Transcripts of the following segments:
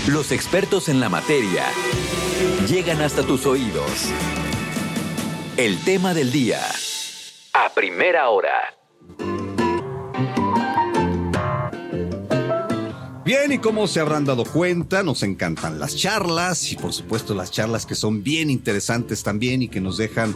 Los expertos en la materia llegan hasta tus oídos. El tema del día. A primera hora. Bien, y como se habrán dado cuenta, nos encantan las charlas y por supuesto las charlas que son bien interesantes también y que nos dejan,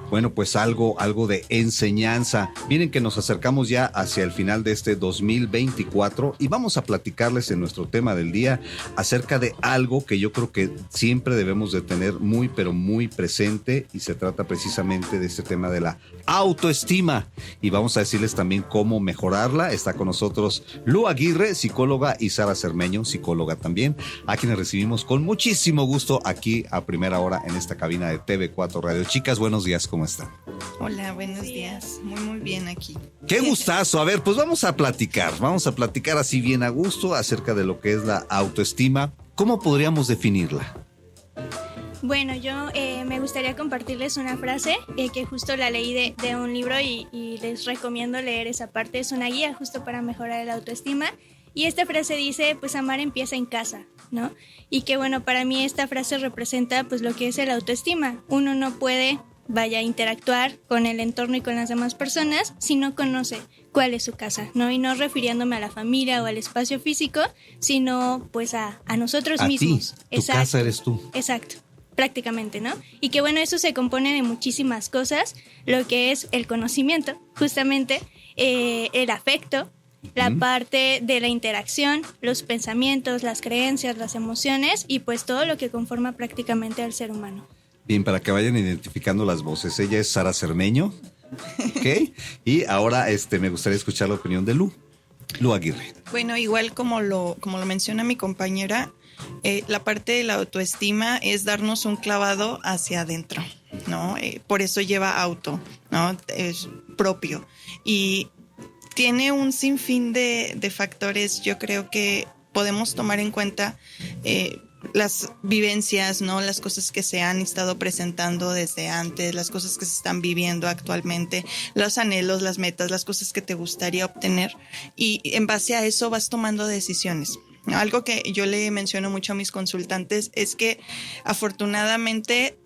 bueno, pues algo de enseñanza. Miren que nos acercamos ya hacia el final de este 2024 y vamos a platicarles en nuestro tema del día acerca de algo que yo creo que siempre debemos de tener muy, pero muy presente, y se trata precisamente de este tema de la autoestima. Y vamos a decirles también cómo mejorarla. Está con nosotros Lu Aguirre, psicóloga, y Sara Cermeño, psicóloga también, a quienes recibimos con muchísimo gusto aquí a primera hora en esta cabina de TV4 Radio. Chicas, buenos días, ¿cómo están? Hola, buenos días. Muy bien aquí. Qué gustazo. A ver, pues vamos a platicar así bien a gusto acerca de lo que es la autoestima. ¿Cómo podríamos definirla? Bueno, yo me gustaría compartirles una frase que justo la leí de un libro y les recomiendo leer esa parte. Es una guía justo para mejorar la autoestima. Y esta frase dice, pues amar empieza en casa, ¿no? Y que bueno, para mí esta frase representa pues lo que es el autoestima. Uno no puede, interactuar con el entorno y con las demás personas si no conoce cuál es su casa, ¿no? Y no refiriéndome a la familia o al espacio físico, sino pues a nosotros mismos. Ti, tu casa eres tú. Exacto. Prácticamente, ¿no? Y que bueno, eso se compone de muchísimas cosas, lo que es el conocimiento, justamente, el afecto, la parte de la interacción, los pensamientos, las creencias, las emociones y pues todo lo que conforma prácticamente al ser humano. Bien, para que vayan identificando las voces, ella es Sara Cermeño, ¿ok? Y ahora me gustaría escuchar la opinión de Lu Aguirre. Bueno, igual como lo menciona mi compañera, la parte de la autoestima es darnos un clavado hacia adentro, ¿no? Por eso lleva auto, ¿no? Es propio. Y tiene un sinfín de factores. Yo creo que podemos tomar en cuenta las vivencias, ¿no? Las cosas que se han estado presentando desde antes, las cosas que se están viviendo actualmente, los anhelos, las metas, las cosas que te gustaría obtener. Y en base a eso vas tomando decisiones. Algo que yo le menciono mucho a mis consultantes es que afortunadamente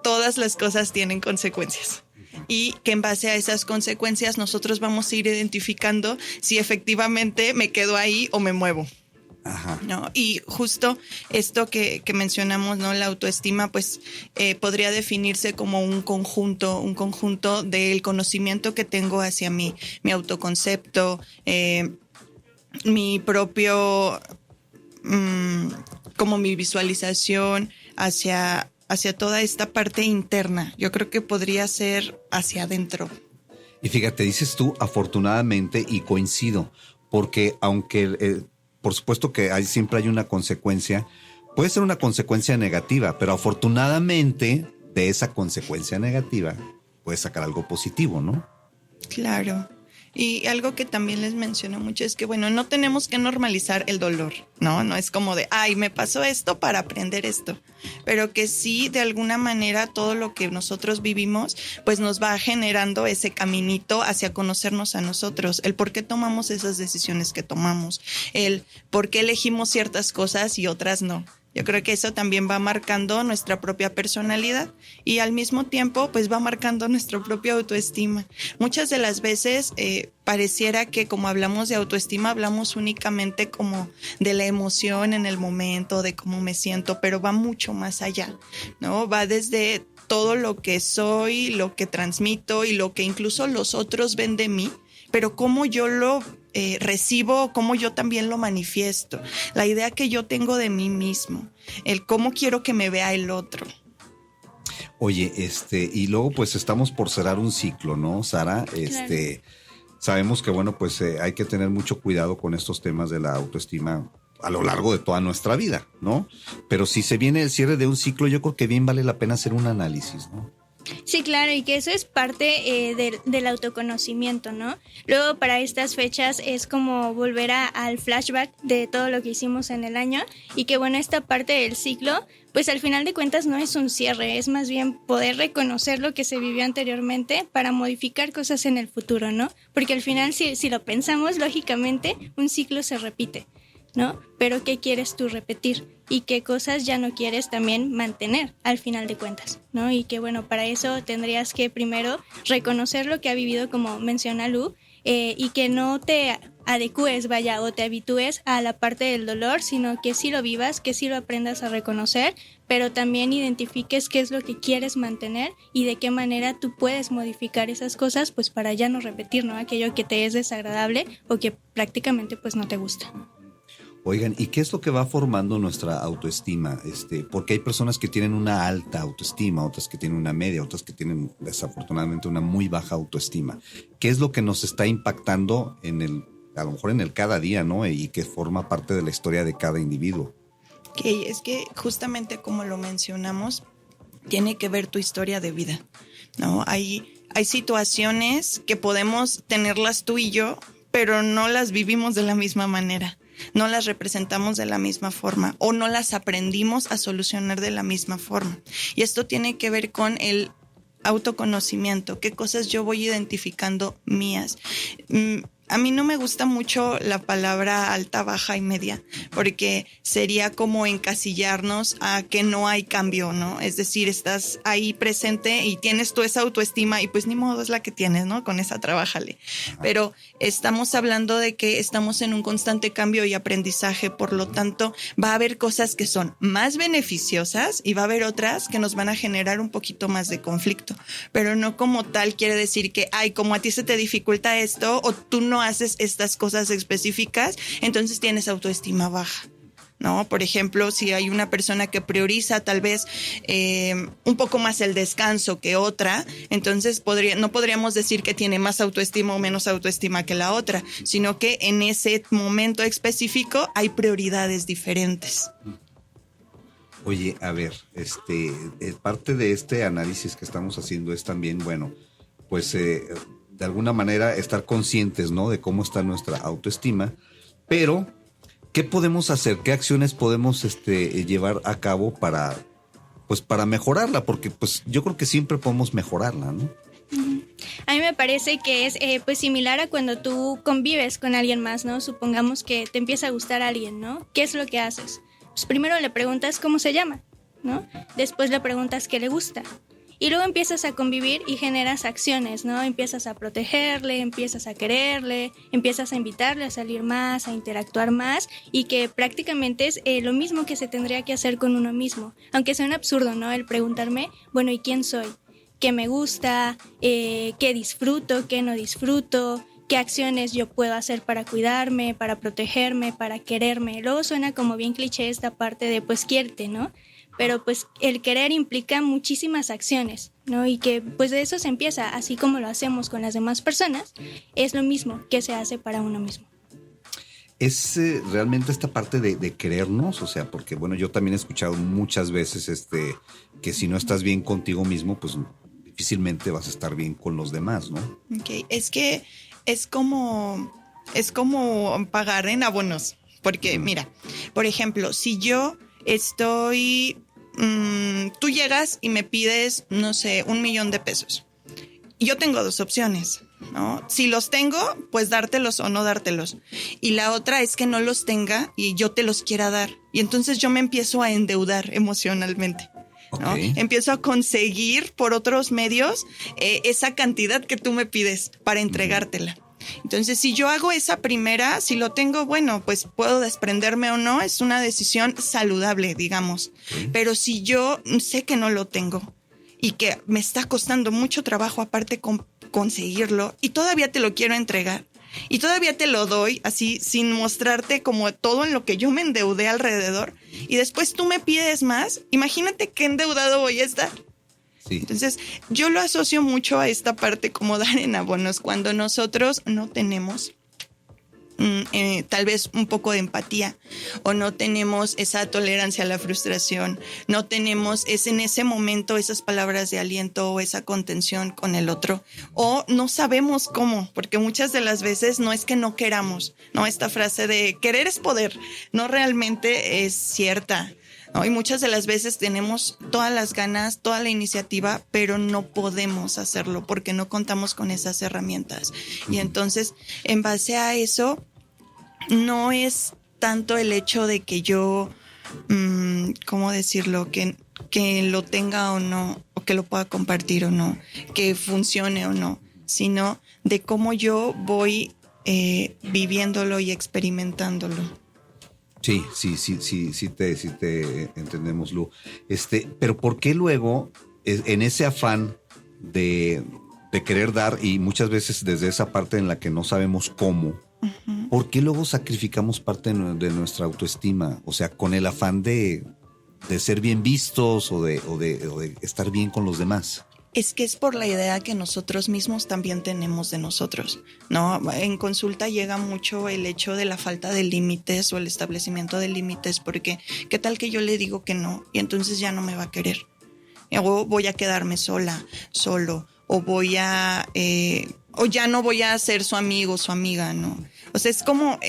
todas las cosas tienen consecuencias. Y que en base a esas consecuencias nosotros vamos a ir identificando si efectivamente me quedo ahí o me muevo. Ajá. ¿No? Y justo esto que mencionamos, ¿no? La autoestima, pues podría definirse como un conjunto del conocimiento que tengo hacia mí, mi autoconcepto, mi propio, como mi visualización hacia toda esta parte interna. Yo creo que podría ser hacia adentro. Y fíjate, dices tú afortunadamente, y coincido, porque aunque por supuesto que siempre hay una consecuencia, puede ser una consecuencia negativa, pero afortunadamente de esa consecuencia negativa puedes sacar algo positivo, ¿no? Claro. Y algo que también les menciono mucho es que, bueno, no tenemos que normalizar el dolor, ¿no? No es como de, ay, me pasó esto para aprender esto. Pero que sí, de alguna manera, todo lo que nosotros vivimos, pues nos va generando ese caminito hacia conocernos a nosotros. El por qué tomamos esas decisiones que tomamos. El por qué elegimos ciertas cosas y otras no. Yo creo que eso también va marcando nuestra propia personalidad y al mismo tiempo pues va marcando nuestra propia autoestima. Muchas de las veces pareciera que como hablamos de autoestima hablamos únicamente como de la emoción en el momento, de cómo me siento, pero va mucho más allá, ¿no? Va desde todo lo que soy, lo que transmito y lo que incluso los otros ven de mí, pero cómo yo lo recibo, cómo yo también lo manifiesto, la idea que yo tengo de mí mismo, el cómo quiero que me vea el otro. Oye, y luego pues estamos por cerrar un ciclo, ¿no, Sara? Claro. Sabemos que bueno, pues hay que tener mucho cuidado con estos temas de la autoestima a lo largo de toda nuestra vida, ¿no? Pero si se viene el cierre de un ciclo, yo creo que bien vale la pena hacer un análisis, ¿no? Sí, claro, y que eso es parte del autoconocimiento, ¿no? Luego para estas fechas es como volver al flashback de todo lo que hicimos en el año y que bueno, esta parte del ciclo, pues al final de cuentas no es un cierre, es más bien poder reconocer lo que se vivió anteriormente para modificar cosas en el futuro, ¿no? Porque al final si lo pensamos, lógicamente, un ciclo se repite. ¿no? Pero ¿qué quieres tú repetir? Y qué cosas ya no quieres también mantener al final de cuentas, ¿no? Y que bueno, para eso tendrías que primero reconocer lo que ha vivido, como menciona Lu, y que no te adecúes, vaya, o te habitúes a la parte del dolor, sino que sí lo vivas, que sí lo aprendas a reconocer, pero también identifiques qué es lo que quieres mantener y de qué manera tú puedes modificar esas cosas, pues para ya no repetir, ¿no? Aquello que te es desagradable o que prácticamente pues no te gusta. Oigan, ¿y qué es lo que va formando nuestra autoestima? Porque hay personas que tienen una alta autoestima, otras que tienen una media, otras que tienen desafortunadamente una muy baja autoestima. ¿Qué es lo que nos está impactando a lo mejor en el cada día, ¿no? Y que forma parte de la historia de cada individuo. Que es que justamente como lo mencionamos, tiene que ver tu historia de vida, ¿no? Hay situaciones que podemos tenerlas tú y yo, pero no las vivimos de la misma manera. No las representamos de la misma forma o no las aprendimos a solucionar de la misma forma. Y esto tiene que ver con el autoconocimiento, qué cosas yo voy identificando mías. A mí no me gusta mucho la palabra alta, baja y media, porque sería como encasillarnos a que no hay cambio, ¿no? Es decir, estás ahí presente y tienes tú esa autoestima y pues ni modo, es la que tienes, ¿no? Con esa trabájale. Pero estamos hablando de que estamos en un constante cambio y aprendizaje, por lo tanto, va a haber cosas que son más beneficiosas y va a haber otras que nos van a generar un poquito más de conflicto, pero no como tal quiere decir que, ay, como a ti se te dificulta esto o tú no haces estas cosas específicas, entonces tienes autoestima baja, ¿no? Por ejemplo, si hay una persona que prioriza tal vez un poco más el descanso que otra, entonces no podríamos decir que tiene más autoestima o menos autoestima que la otra, sino que en ese momento específico hay prioridades diferentes. Oye, a ver, parte de este análisis que estamos haciendo es también, bueno, pues de alguna manera estar conscientes, ¿no? De cómo está nuestra autoestima, pero ¿qué podemos hacer? ¿Qué acciones podemos llevar a cabo para mejorarla? Porque pues yo creo que siempre podemos mejorarla, ¿no? A mí me parece que es pues similar a cuando tú convives con alguien más, ¿no? Supongamos que te empieza a gustar alguien, ¿no? ¿Qué es lo que haces? Pues primero le preguntas cómo se llama, ¿no? Después le preguntas qué le gusta. Y luego empiezas a convivir y generas acciones, ¿no? Empiezas a protegerle, empiezas a quererle, empiezas a invitarle a salir más, a interactuar más, y que prácticamente es lo mismo que se tendría que hacer con uno mismo. Aunque suena absurdo, ¿no? El preguntarme, bueno, ¿y quién soy? ¿Qué me gusta? ¿Qué disfruto? ¿Qué no disfruto? ¿Qué acciones yo puedo hacer para cuidarme, para protegerme, para quererme? Luego suena como bien cliché esta parte de, pues, quiérete, ¿no? Pero pues el querer implica muchísimas acciones, ¿no? Y que pues de eso se empieza, así como lo hacemos con las demás personas, es lo mismo que se hace para uno mismo. Es realmente esta parte de querernos, o sea, porque bueno, yo también he escuchado muchas veces que si no estás bien contigo mismo, pues difícilmente vas a estar bien con los demás, ¿no? Ok, es que es como pagar en abonos, porque mira, por ejemplo, si yo estoy... tú llegas y me pides, no sé, 1 millón de pesos. Y yo tengo 2 opciones, ¿no? Si los tengo, pues dártelos o no dártelos. Y la otra es que no los tenga y yo te los quiera dar. Y entonces yo me empiezo a endeudar emocionalmente, ¿no? Okay. Empiezo a conseguir por otros medios esa cantidad que tú me pides para entregártela. Entonces, si yo hago esa primera, si lo tengo, bueno, pues puedo desprenderme o no, es una decisión saludable, digamos. Sí. Pero si yo sé que no lo tengo y que me está costando mucho trabajo aparte conseguirlo y todavía te lo quiero entregar y todavía te lo doy así sin mostrarte como todo en lo que yo me endeudé alrededor y después tú me pides más, imagínate qué endeudado voy a estar. Sí. Entonces, yo lo asocio mucho a esta parte como dar en abonos, cuando nosotros no tenemos tal vez un poco de empatía o no tenemos esa tolerancia a la frustración, no tenemos en ese momento esas palabras de aliento o esa contención con el otro o no sabemos cómo, porque muchas de las veces no es que no queramos, no, esta frase de querer es poder, no realmente es cierta. ¿No? Y muchas de las veces tenemos todas las ganas, toda la iniciativa, pero no podemos hacerlo porque no contamos con esas herramientas. Y entonces, en base a eso, no es tanto el hecho de que yo, ¿cómo decirlo? Que lo tenga o no, o que lo pueda compartir o no, que funcione o no, sino de cómo yo voy viviéndolo y experimentándolo. Sí, te entendemos, Lu. Pero ¿por qué luego, en ese afán de querer dar, y muchas veces desde esa parte en la que no sabemos cómo, uh-huh, ¿por qué luego sacrificamos parte de nuestra autoestima? O sea, con el afán de ser bien vistos o de estar bien con los demás. Es que es por la idea que nosotros mismos también tenemos de nosotros, ¿no? En consulta llega mucho el hecho de la falta de límites o el establecimiento de límites, porque ¿qué tal que yo le digo que no? Y entonces ya no me va a querer. O voy a quedarme solo, o o ya no voy a ser su amigo, su amiga, ¿no? O sea, es como...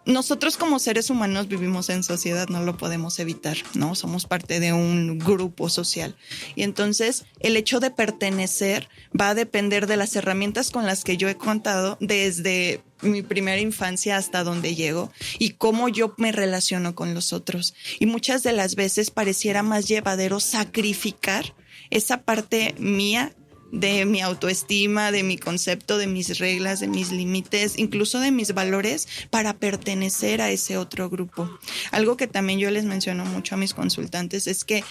nosotros como seres humanos vivimos en sociedad, no lo podemos evitar, ¿no? Somos parte de un grupo social. Y entonces el hecho de pertenecer va a depender de las herramientas con las que yo he contado desde mi primera infancia hasta donde llego y cómo yo me relaciono con los otros. Y muchas de las veces pareciera más llevadero sacrificar esa parte mía, de mi autoestima, de mi concepto, de mis reglas, de mis límites, incluso de mis valores, para pertenecer a ese otro grupo. Algo que también yo les menciono mucho a mis consultantes es que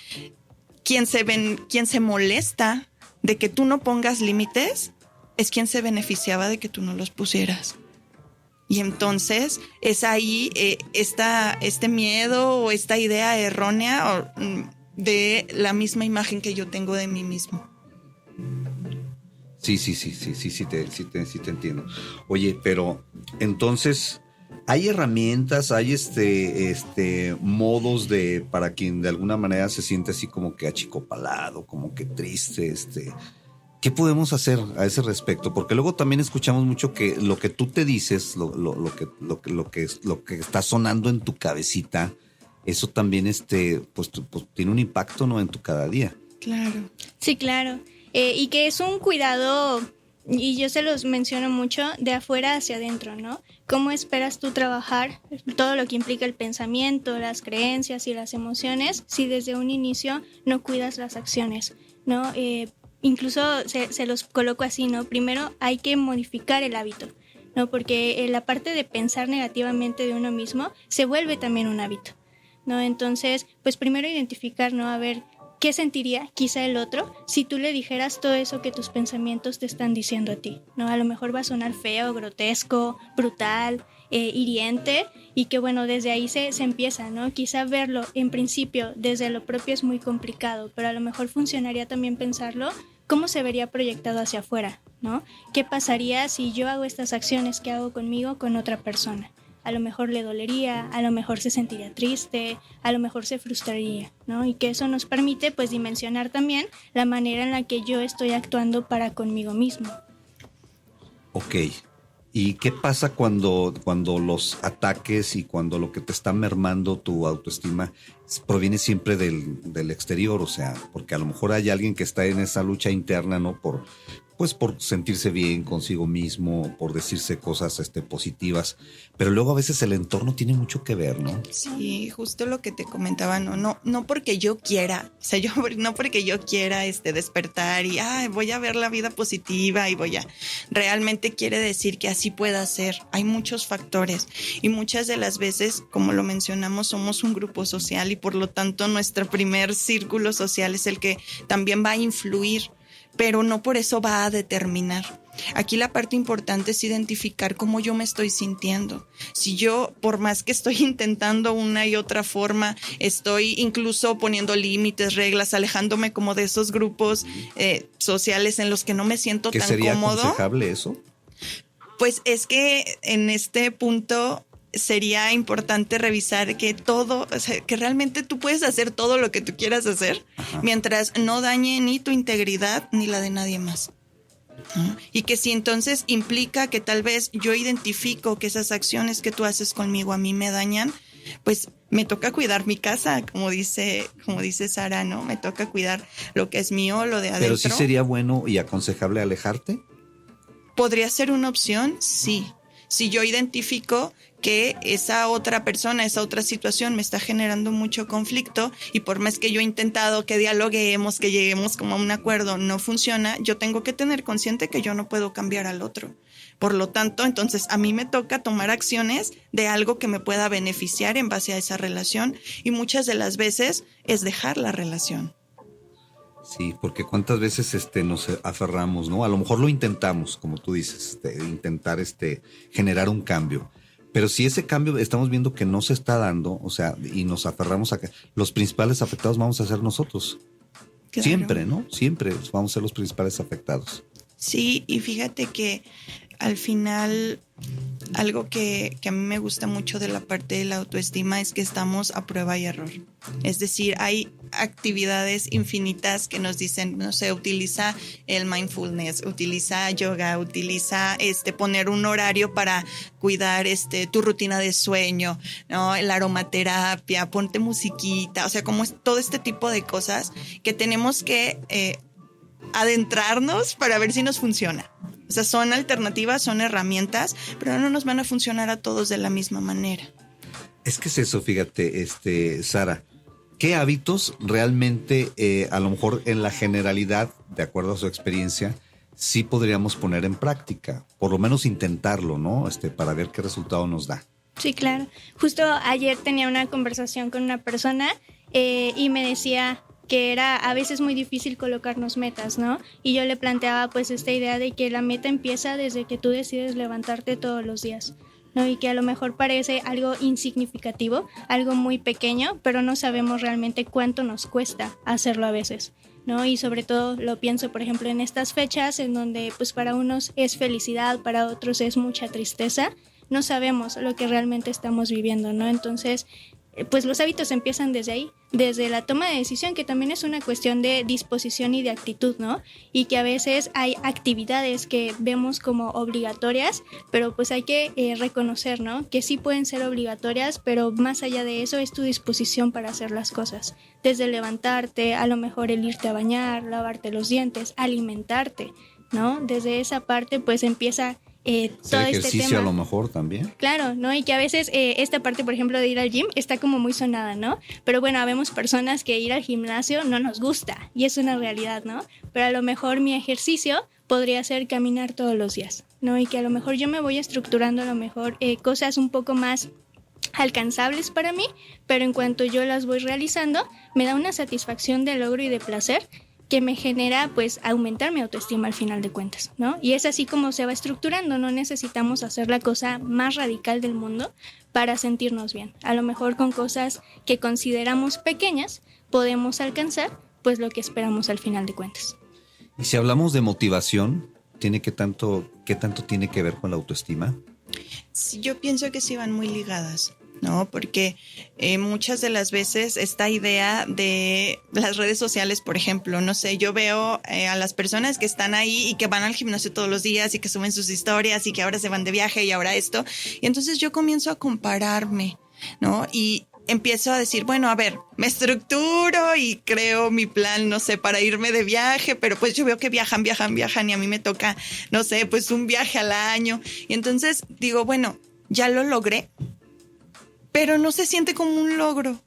quien se molesta de que tú no pongas límites es quien se beneficiaba de que tú no los pusieras. Y entonces es ahí este miedo o esta idea errónea de la misma imagen que yo tengo de mí mismo. Sí, te entiendo. Oye, pero entonces hay herramientas, hay modos para quien de alguna manera se siente así como que achicopalado, como que triste, ¿qué podemos hacer a ese respecto? Porque luego también escuchamos mucho que lo que tú te dices, lo que está sonando en tu cabecita, eso también pues tiene un impacto, ¿no? En tu cada día. Claro. Sí, claro. Y que es un cuidado, y yo se los menciono mucho, de afuera hacia adentro, ¿no? ¿Cómo esperas tú trabajar todo lo que implica el pensamiento, las creencias y las emociones si desde un inicio no cuidas las acciones, ¿no? Incluso se los coloco así, ¿no? Primero hay que modificar el hábito, ¿no? Porque la parte de pensar negativamente de uno mismo se vuelve también un hábito, ¿no? Entonces, pues primero identificar, ¿no? A ver, ¿qué sentiría quizá el otro si tú le dijeras todo eso que tus pensamientos te están diciendo a ti? ¿No? A lo mejor va a sonar feo, grotesco, brutal, hiriente, y que bueno, desde ahí se empieza, ¿no? Quizá verlo en principio desde lo propio es muy complicado, pero a lo mejor funcionaría también pensarlo cómo se vería proyectado hacia afuera, ¿no? ¿Qué pasaría si yo hago estas acciones que hago conmigo con otra persona? A lo mejor le dolería, a lo mejor se sentiría triste, a lo mejor se frustraría, ¿no? Y que eso nos permite pues dimensionar también la manera en la que yo estoy actuando para conmigo mismo. Ok. ¿Y qué pasa cuando los ataques y cuando lo que te está mermando tu autoestima proviene siempre del exterior? O sea, porque a lo mejor hay alguien que está en esa lucha interna, ¿no? Por sentirse bien consigo mismo, por decirse cosas positivas, pero luego a veces el entorno tiene mucho que ver, ¿no? Sí, justo lo que te comentaba, no porque yo quiera, o sea, no porque yo quiera despertar y voy a ver la vida positiva y realmente quiere decir que así pueda ser. Hay muchos factores y muchas de las veces, como lo mencionamos, somos un grupo social y por lo tanto nuestro primer círculo social es el que también va a influir, pero no por eso va a determinar. Aquí la parte importante es identificar cómo yo me estoy sintiendo. Si yo, por más que estoy intentando una y otra forma, estoy incluso poniendo límites, reglas, alejándome como de esos grupos sociales en los que no me siento tan cómodo. ¿Qué sería aconsejable eso? Pues es que en este punto sería importante revisar que que realmente tú puedes hacer todo lo que tú quieras hacer, ajá, mientras no dañe ni tu integridad ni la de nadie más. Y que si entonces implica que tal vez yo identifico que esas acciones que tú haces conmigo a mí me dañan, pues me toca cuidar mi casa, como dice Sara, ¿no? Me toca cuidar lo que es mío, lo de adentro. Pero sí sería bueno y aconsejable alejarte. ¿Podría ser una opción? Sí. Si yo identifico que esa otra persona, esa otra situación me está generando mucho conflicto, y por más que yo he intentado que dialoguemos, que lleguemos como a un acuerdo, no funciona, yo tengo que tener consciente que yo no puedo cambiar al otro. Por lo tanto, entonces a mí me toca tomar acciones de algo que me pueda beneficiar en base a esa relación, y muchas de las veces es dejar la relación. Sí, porque cuántas veces nos aferramos, ¿no? A lo mejor lo intentamos, como tú dices, intentar generar un cambio. Pero si ese cambio estamos viendo que no se está dando, o sea, y nos aferramos a que los principales afectados vamos a ser nosotros. Claro. Siempre, ¿no? Siempre vamos a ser los principales afectados. Sí, y fíjate que al final algo que a mí me gusta mucho de la parte de la autoestima es que estamos a prueba y error. Es decir, hay actividades infinitas que nos dicen, no sé, utiliza el mindfulness, utiliza yoga, utiliza poner un horario para cuidar tu rutina de sueño, ¿no? La aromaterapia, ponte musiquita, o sea, como es todo este tipo de cosas que tenemos que adentrarnos para ver si nos funciona. O sea, son alternativas, son herramientas, pero no nos van a funcionar a todos de la misma manera. Es que es eso, fíjate, Sara. ¿Qué hábitos realmente, a lo mejor en la generalidad, de acuerdo a su experiencia, sí podríamos poner en práctica? Por lo menos intentarlo, ¿no? Para ver qué resultado nos da. Sí, claro. Justo ayer tenía una conversación con una persona y me decía que era a veces muy difícil colocarnos metas, ¿no? Y yo le planteaba pues esta idea de que la meta empieza desde que tú decides levantarte todos los días, ¿no? Y que a lo mejor parece algo insignificativo, algo muy pequeño, pero no sabemos realmente cuánto nos cuesta hacerlo a veces, ¿no? Y sobre todo lo pienso, por ejemplo, en estas fechas en donde pues para unos es felicidad, para otros es mucha tristeza, no sabemos lo que realmente estamos viviendo, ¿no? Entonces, pues los hábitos empiezan desde ahí, desde la toma de decisión, que también es una cuestión de disposición y de actitud, ¿no? Y que a veces hay actividades que vemos como obligatorias, pero pues hay que reconocer, ¿no? Que sí pueden ser obligatorias, pero más allá de eso es tu disposición para hacer las cosas. Desde levantarte, a lo mejor el irte a bañar, lavarte los dientes, alimentarte, ¿no? Desde esa parte pues empieza todo ejercicio este tema. A lo mejor también. Claro, ¿no? Y que a veces esta parte, por ejemplo, de ir al gym está como muy sonada, ¿no? Pero bueno, habemos personas que ir al gimnasio no nos gusta y es una realidad, ¿no? Pero a lo mejor mi ejercicio podría ser caminar todos los días, ¿no? Y que a lo mejor yo me voy estructurando a lo mejor cosas un poco más alcanzables para mí, pero en cuanto yo las voy realizando, me da una satisfacción de logro y de placer que me genera pues aumentar mi autoestima al final de cuentas, ¿no? Y es así como se va estructurando, no necesitamos hacer la cosa más radical del mundo para sentirnos bien. A lo mejor con cosas que consideramos pequeñas podemos alcanzar pues lo que esperamos al final de cuentas. Y si hablamos de motivación, ¿qué tanto tiene que ver con la autoestima? Sí, yo pienso que sí van muy ligadas, ¿no? Porque muchas de las veces esta idea de las redes sociales, por ejemplo, no sé, yo veo a las personas que están ahí y que van al gimnasio todos los días y que suben sus historias y que ahora se van de viaje y ahora esto, y entonces yo comienzo a compararme, ¿no? Y empiezo a decir, bueno, a ver, me estructuro y creo mi plan, no sé, para irme de viaje, pero pues yo veo que viajan y a mí me toca, no sé, pues un viaje al año, y entonces digo, bueno, ya lo logré, pero no se siente como un logro.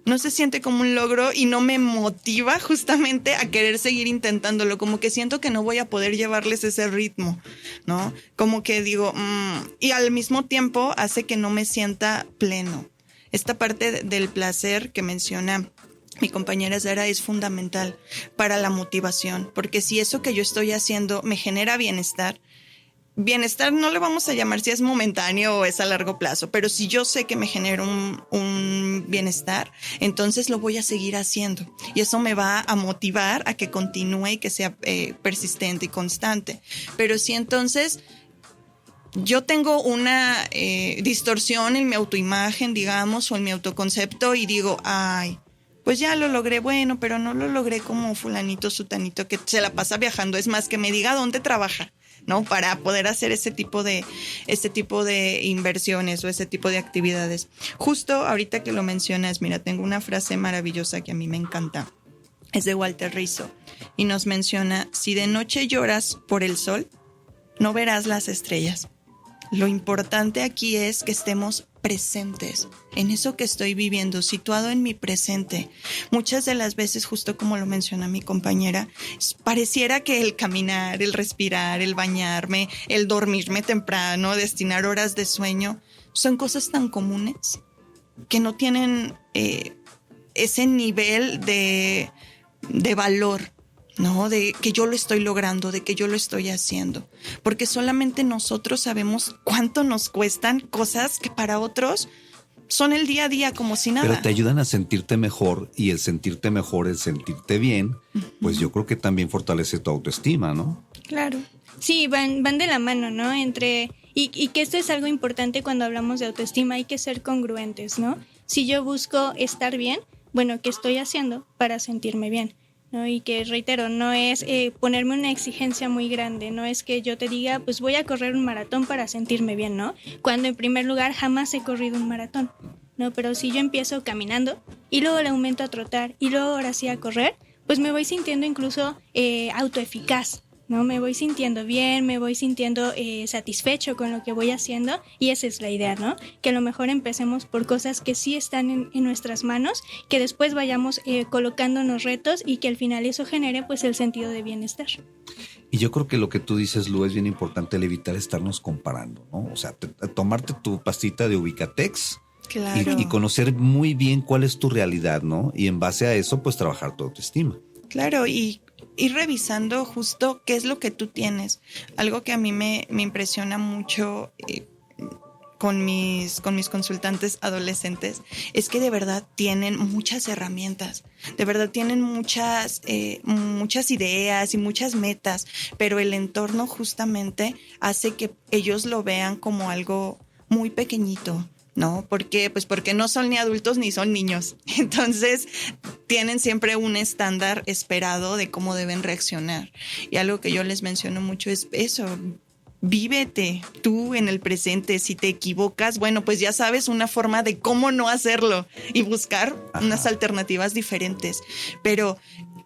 No se siente como un logro y no me motiva justamente a querer seguir intentándolo. Como que siento que no voy a poder llevarles ese ritmo, ¿no? Como que digo, y al mismo tiempo hace que no me sienta pleno. Esta parte del placer que menciona mi compañera Sara es fundamental para la motivación. Porque si eso que yo estoy haciendo me genera bienestar no le vamos a llamar si es momentáneo o es a largo plazo, pero si yo sé que me genera un bienestar, entonces lo voy a seguir haciendo y eso me va a motivar a que continúe y que sea persistente y constante. Pero si entonces yo tengo una distorsión en mi autoimagen, digamos, o en mi autoconcepto y digo, ay, pues ya lo logré, bueno, pero no lo logré como fulanito, sutanito que se la pasa viajando, es más, que me diga dónde trabaja, ¿no? Para poder hacer ese tipo de inversiones o ese tipo de actividades. Justo ahorita que lo mencionas, mira, tengo una frase maravillosa que a mí me encanta. Es de Walter Rizzo y nos menciona, si de noche lloras por el sol, no verás las estrellas. Lo importante aquí es que estemos presentes en eso que estoy viviendo, situado en mi presente. Muchas de las veces, justo como lo menciona mi compañera, pareciera que el caminar, el respirar, el bañarme, el dormirme temprano, destinar horas de sueño, son cosas tan comunes que no tienen ese nivel de valor, ¿no? De que yo lo estoy logrando, de que yo lo estoy haciendo. Porque solamente nosotros sabemos cuánto nos cuestan cosas que para otros son el día a día como si nada. Pero te ayudan a sentirte mejor, y el sentirte mejor, el sentirte bien, pues yo creo que también fortalece tu autoestima, ¿no? Claro. Sí, van de la mano, ¿no? Y que esto es algo importante cuando hablamos de autoestima, hay que ser congruentes, ¿no? Si yo busco estar bien, bueno, ¿qué estoy haciendo para sentirme bien? ¿No? Y que, reitero, no es ponerme una exigencia muy grande, no es que yo te diga, pues voy a correr un maratón para sentirme bien, ¿no? Cuando en primer lugar jamás he corrido un maratón, ¿no? Pero si yo empiezo caminando y luego le aumento a trotar y luego ahora sí a correr, pues me voy sintiendo incluso autoeficaz, ¿no? Me voy sintiendo bien, me voy sintiendo satisfecho con lo que voy haciendo, y esa es la idea, ¿no? Que a lo mejor empecemos por cosas que sí están en nuestras manos, que después vayamos colocándonos retos y que al final eso genere pues el sentido de bienestar. Y yo creo que lo que tú dices, Lu, es bien importante, el evitar estarnos comparando, ¿no? O sea, tomarte tu pastita de Ubicatex. Claro. Y conocer muy bien cuál es tu realidad, ¿no? Y en base a eso, pues trabajar tu autoestima. Claro, y ir revisando justo qué es lo que tú tienes. Algo que a mí me impresiona mucho con mis consultantes adolescentes es que de verdad tienen muchas herramientas, de verdad tienen muchas ideas y muchas metas, pero el entorno justamente hace que ellos lo vean como algo muy pequeñito, ¿no? ¿Por qué? Pues porque no son ni adultos ni son niños. Entonces tienen siempre un estándar esperado de cómo deben reaccionar. Y algo que yo les menciono mucho es eso: vívete tú en el presente. Si te equivocas, bueno, pues ya sabes una forma de cómo no hacerlo y buscar unas alternativas diferentes. Pero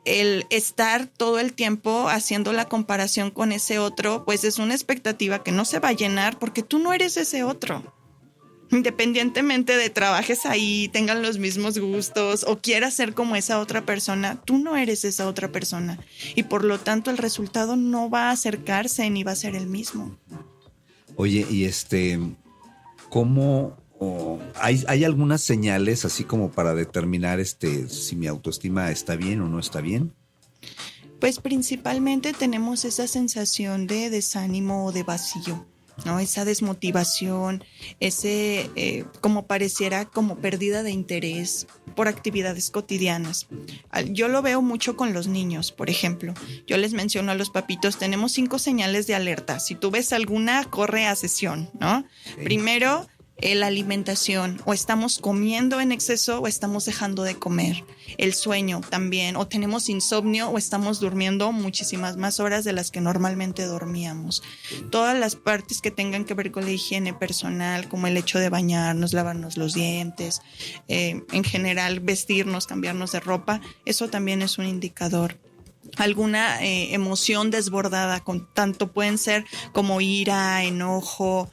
el estar todo el tiempo haciendo la comparación con ese otro, pues es una expectativa que no se va a llenar porque tú no eres ese otro. Independientemente de trabajes ahí, tengan los mismos gustos o quieras ser como esa otra persona, tú no eres esa otra persona. Y por lo tanto el resultado no va a acercarse ni va a ser el mismo. Oye, y ¿cómo hay algunas señales así como para determinar si mi autoestima está bien o no está bien? Pues principalmente tenemos esa sensación de desánimo o de vacío, ¿no? Esa desmotivación, ese como pareciera como pérdida de interés por actividades cotidianas. Yo lo veo mucho con los niños, por ejemplo. Yo les menciono a los papitos, tenemos 5 señales de alerta. Si tú ves alguna, corre a sesión, ¿no? Okay. Primero, la alimentación, o estamos comiendo en exceso o estamos dejando de comer. El sueño también, o tenemos insomnio o estamos durmiendo muchísimas más horas de las que normalmente dormíamos. Todas las partes que tengan que ver con la higiene personal, como el hecho de bañarnos, lavarnos los dientes, en general vestirnos, cambiarnos de ropa, eso también es un indicador. Alguna emoción desbordada, con tanto pueden ser como ira, enojo,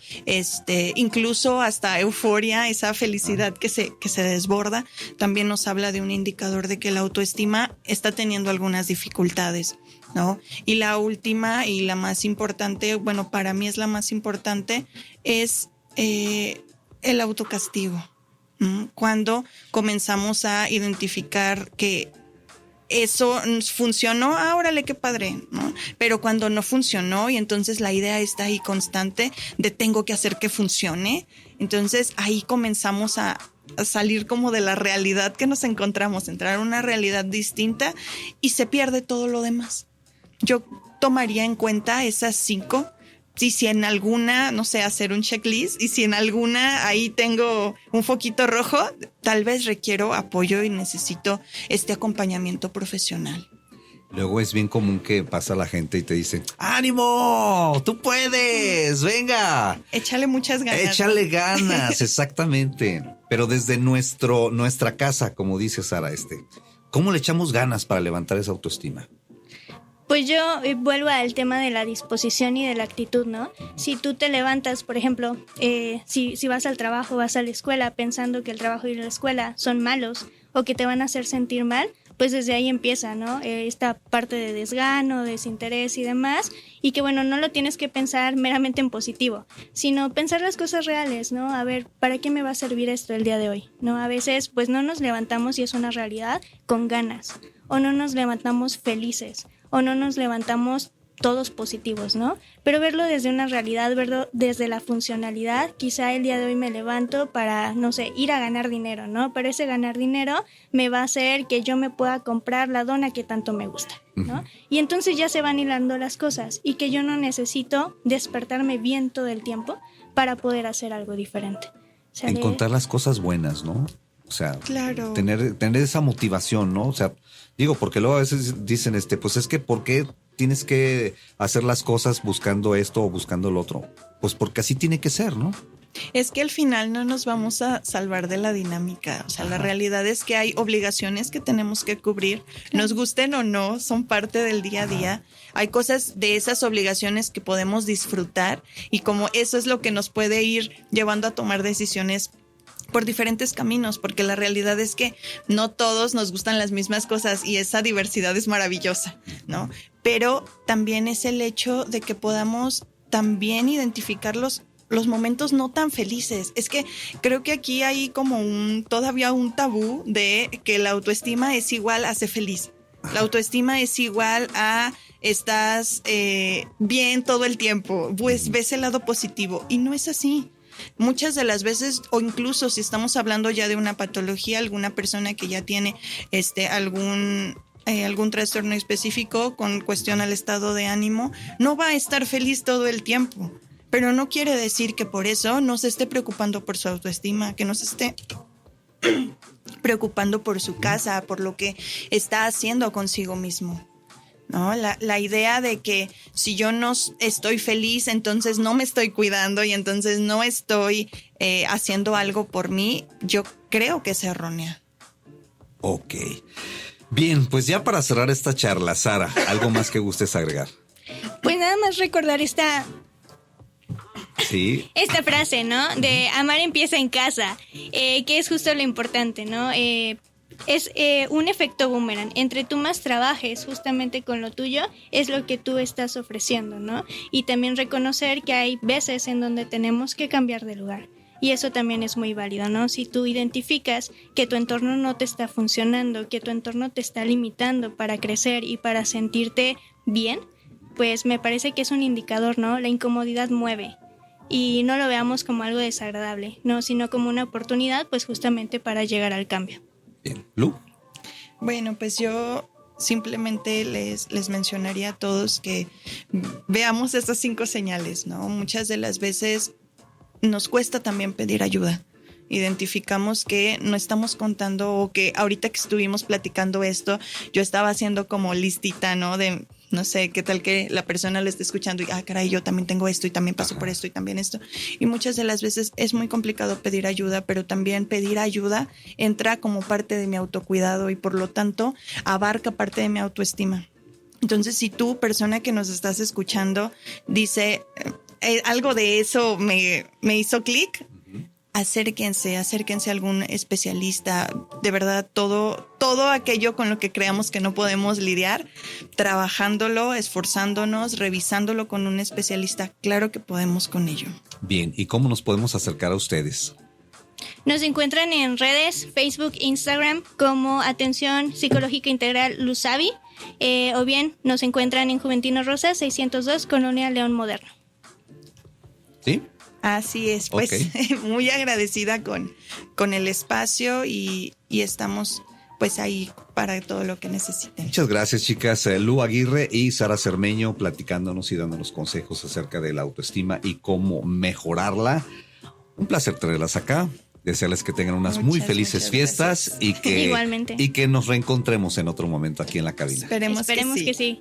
incluso hasta euforia, esa felicidad que se desborda, también nos habla de un indicador de que la autoestima está teniendo algunas dificultades, ¿no? Y la última y la más importante, bueno, para mí es la más importante, es el autocastigo. Cuando comenzamos a identificar que eso funcionó, órale, qué padre, ¿no? Pero cuando no funcionó y entonces la idea está ahí constante de tengo que hacer que funcione, entonces ahí comenzamos a salir como de la realidad que nos encontramos, entrar a una realidad distinta y se pierde todo lo demás. Yo tomaría en cuenta esas 5. Y si en alguna, no sé, hacer un checklist, y si en alguna ahí tengo un foquito rojo, tal vez requiero apoyo y necesito este acompañamiento profesional. Luego es bien común que pasa la gente y te dice, ¡ánimo! ¡Tú puedes! ¡Venga! Échale muchas ganas. Échale ganas, exactamente. Pero desde nuestra casa, como dice Sara, ¿cómo le echamos ganas para levantar esa autoestima? Pues yo vuelvo al tema de la disposición y de la actitud, ¿no? Si tú te levantas, por ejemplo, si vas al trabajo, vas a la escuela pensando que el trabajo y la escuela son malos o que te van a hacer sentir mal, pues desde ahí empieza, ¿no? Esta parte de desgano, desinterés y demás, y que bueno, no lo tienes que pensar meramente en positivo, sino pensar las cosas reales, ¿no? A ver, ¿para qué me va a servir esto el día de hoy? ¿No? A veces pues no nos levantamos, y es una realidad, con ganas, o no nos levantamos felices, o no nos levantamos todos positivos, ¿no? Pero verlo desde una realidad, verlo desde la funcionalidad. Quizá el día de hoy me levanto para, no sé, ir a ganar dinero, ¿no? Pero ese ganar dinero me va a hacer que yo me pueda comprar la dona que tanto me gusta, ¿no? Y entonces ya se van hilando las cosas, y que yo no necesito despertarme bien todo el tiempo para poder hacer algo diferente. O sea, encontrar las cosas buenas, ¿no? O sea, claro, tener esa motivación, ¿no? O sea, digo, porque luego a veces dicen, pues es que ¿por qué tienes que hacer las cosas buscando esto o buscando lo otro? Pues porque así tiene que ser, ¿no? Es que al final no nos vamos a salvar de la dinámica. O sea, la realidad es que hay obligaciones que tenemos que cubrir, nos gusten o no, son parte del día a día. Hay cosas de esas obligaciones que podemos disfrutar, y como eso es lo que nos puede ir llevando a tomar decisiones por diferentes caminos, porque la realidad es que no todos nos gustan las mismas cosas, y esa diversidad es maravillosa, ¿no? Pero también es el hecho de que podamos también identificar los momentos no tan felices. Es que creo que aquí hay como todavía un tabú de que la autoestima es igual a ser feliz. La autoestima es igual a estás bien todo el tiempo, pues ves el lado positivo, y no es así. Muchas de las veces, o incluso si estamos hablando ya de una patología, alguna persona que ya tiene algún trastorno específico con cuestión al estado de ánimo, no va a estar feliz todo el tiempo. Pero no quiere decir que por eso no se esté preocupando por su autoestima, que no se esté preocupando por su casa, por lo que está haciendo consigo mismo, ¿no? La idea de que si yo no estoy feliz, entonces no me estoy cuidando y entonces no estoy haciendo algo por mí, yo creo que es errónea. Ok. Bien, pues ya para cerrar esta charla, Sara, ¿algo más que gustes agregar? Pues nada más recordar esta frase, ¿no? De amar empieza en casa, que es justo lo importante, ¿no? Es un efecto boomerang. Entre tú más trabajes justamente con lo tuyo, es lo que tú estás ofreciendo, ¿no? Y también reconocer que hay veces en donde tenemos que cambiar de lugar. Y eso también es muy válido, ¿no? Si tú identificas que tu entorno no te está funcionando, que tu entorno te está limitando para crecer y para sentirte bien, pues me parece que es un indicador, ¿no? La incomodidad mueve. Y no lo veamos como algo desagradable, ¿no? Sino como una oportunidad, pues justamente para llegar al cambio. Bien. Lu. Bueno, pues yo simplemente les mencionaría a todos que veamos estas 5 señales, ¿no? Muchas de las veces nos cuesta también pedir ayuda. Identificamos que no estamos contando, o que ahorita que estuvimos platicando esto, yo estaba haciendo como listita, ¿no? De, no sé, qué tal que la persona lo esté escuchando y, caray, yo también tengo esto y también paso por esto y también esto. Y muchas de las veces es muy complicado pedir ayuda, pero también pedir ayuda entra como parte de mi autocuidado y por lo tanto abarca parte de mi autoestima. Entonces, si tú, persona que nos estás escuchando, dice algo de eso me hizo clic, acérquense a algún especialista. De verdad, todo aquello con lo que creamos que no podemos lidiar, trabajándolo, esforzándonos, revisándolo con un especialista, claro que podemos con ello. Bien, ¿y cómo nos podemos acercar a ustedes? Nos encuentran en redes, Facebook, Instagram, como Atención Psicológica Integral Lusavi, o bien nos encuentran en Juventino Rosa 602, Colonia León Moderno. ¿Sí? Así es, pues okay. Muy agradecida con el espacio y estamos pues ahí para todo lo que necesiten. Muchas gracias, chicas. Lu Aguirre y Sara Cermeño platicándonos y dándonos consejos acerca de la autoestima y cómo mejorarla. Un placer tenerlas acá. Desearles que tengan unas muy felices fiestas y que, igualmente, y que nos reencontremos en otro momento aquí en la cabina. Esperemos que sí.